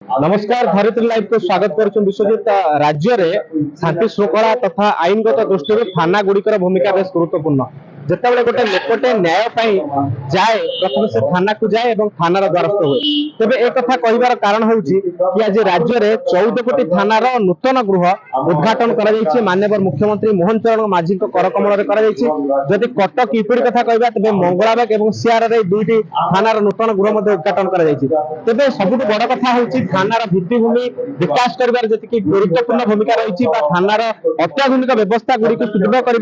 नमस्कार धरित्री लाइव को स्वागत करुँ विश्वजित राज्य में शांति श्रृंखला तथा आईनगत दृष्टि थाना गुड़िकर भूमिका बेस गुरुत्वपूर्ण जितेबाला गोटे लोकटे न्याय जाए प्रथम से थाना को जाए और थानार द्वारस्थ हुए तेज एक कथा कहबार कारण हूँ कि आज राज्य में 14 कोटी थानार नूतन गृह उद्घाटन कर माननीय मुख्यमंत्री मोहन चरण माझी कर कमल जदि कटक यूपीडी कथा कहबा तेज मंगलाबाग और सीआर दुईटी थानार नूतन गृह उद्घाटन कर सबुठ बड़ कथा हूँ थानार भित्तिभूमि विकास कर गुरुत्वपूर्ण भूमिका रही थानार अत्याधुनिक व्यवस्था गुड़िक सुदृढ़ कर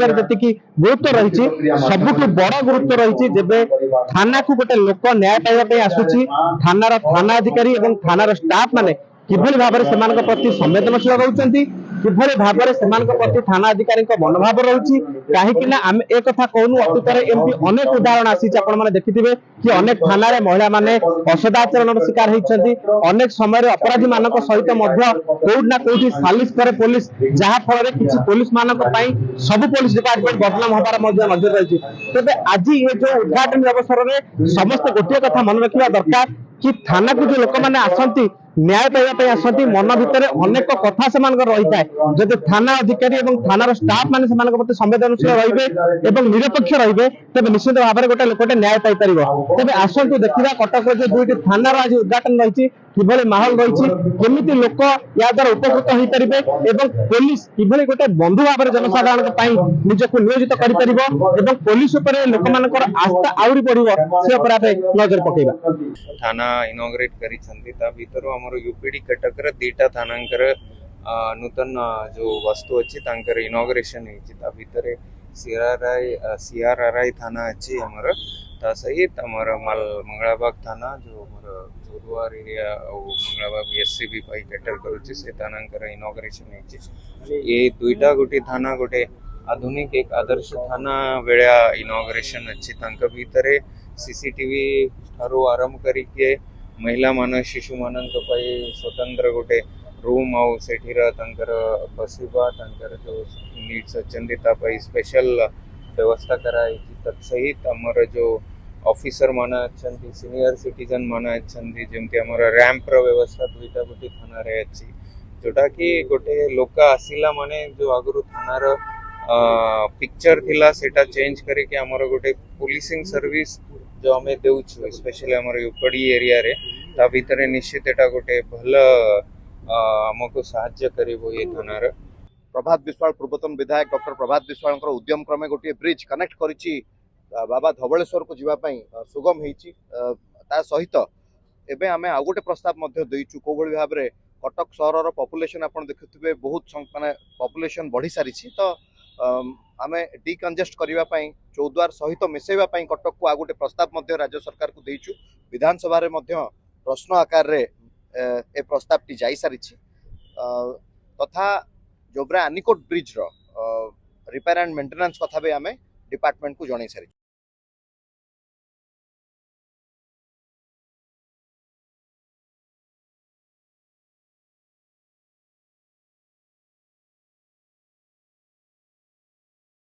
गुरुत्व रही सबुठ बड़ गुरुत्व रही जेबे थाना को गोटे लोक न्याय पाइबा आसुची थानार थाना अधिकारी और थानार स्टाफ माने किभली भाव में प्रति संवेदनशील रहउचंती किभली भाव में प्रति थाना अधिकारी मनोभाव रही कहीं आम एक कहूँ अतीत एमती अनेक उदाहरण आसी देखिथे कि अनेक थाना महिला माने असदाचरण शिकार होती अनेक समय अपराधी मान सहित कौटना कौटी सालिश करे पुलिस जहाँ फल किसी पुलिस मान सब पुलिस डिपार्टमेंट बदनाम हबार नजर रही तेज आज ये जो उद्घाटन अवसर में समस्त गोटे कथा मन रखा दरकार कि थाना को जो लोक मैंने आसती न्याय पाइबा आसती मन भितर अनेक कथा से रही है जब थाना अधिकारी और थानार स्टाफ मैंने प्रति संवेदनशील रही निरपेक्ष रही तेज निश्चित भाव में गोटे लोकटे न्याय पाइपर तेज आसतु देखा कटक जो दुईट थानार आज उद्घाटन रही किभली माहौल रही केमिति लोक या द्वारा उपकृत हो पारे और पुलिस किभली गोटे बंधु भाव में जनसाधारण निजक नियोजित कर पुलिस लोक मान आस्था आहरी बढ़ से नजर पकेबा थाना इनॉग्रेट करी यूपीडी कटक दीटा थानांकर नूतन जो वस्तु अच्छी तांकर इनॉग्रेशन है सीआरआरआई थाना अच्छी हमर ता सहित हमर मंगलाबाग थाना जो हमर जोरुआर एरिया और मंगलाबाग एससीबी पाई कैटर करूची से थानांकर इनॉग्रेशन है ये दुईटा गोटी थाना गोटे आधुनिक एक आदर्श थाना बेड़ा इनॉग्रेशन अच्छी तांक भीतर सीसीटीवी ठारू आरंभ करिके महिला मान शिशु मान स्वतंत्र गोटे रूम आउ सेठीर तांकर बसिबा तांकर जो नीड्स अच्छी स्पेशल व्यवस्था कराई तत्सहित आमर जो ऑफिसर मान अच्छा सीनियर सिटीजन मान अच्छा जमती आमर रैंप व्यवस्था दुईटा गोटी थाना रे अच्छी जोटा कि गोटे लोक आसिला माने जो आगुरु थानार पिक्चर थिला सेटा चेंज करके आमर गोटे पुलिसिंग सर्विस जो आम देउछु स्पेशली आमर यूपीडी एरिया रे ता भीतर निश्चित एटा गोटे भल आमको साहाय्य करिवो ये थानार प्रभात विश्वाल पूर्वतन विधायक डॉक्टर प्रभात विश्वाल उद्यम क्रमे गोटे ब्रिज कनेक्ट करिछि बाबा धवलेश्वर को जीवाई सुगम होती सहित एवं आम आउ गोटे प्रस्ताव देचु कौ भाव में कटक सहर पॉपुलेशन आप देखुए बहुत माने पॉपुलेशन बढ़ी सारी तो आम डिकंजेस्ट करने चौद्वार सहित मिसेवाई कटक को आउ गोटे प्रस्ताव राज्य सरकार को देचु विधानसभा प्रश्न आकार रे ए प्रस्ताव टी जाई सारी तथा जोब्रा आनिकोट ब्रिज रिपेयर एंड मेंटेनेंस कथा भी आम डिपार्टमेंट को जन सारी।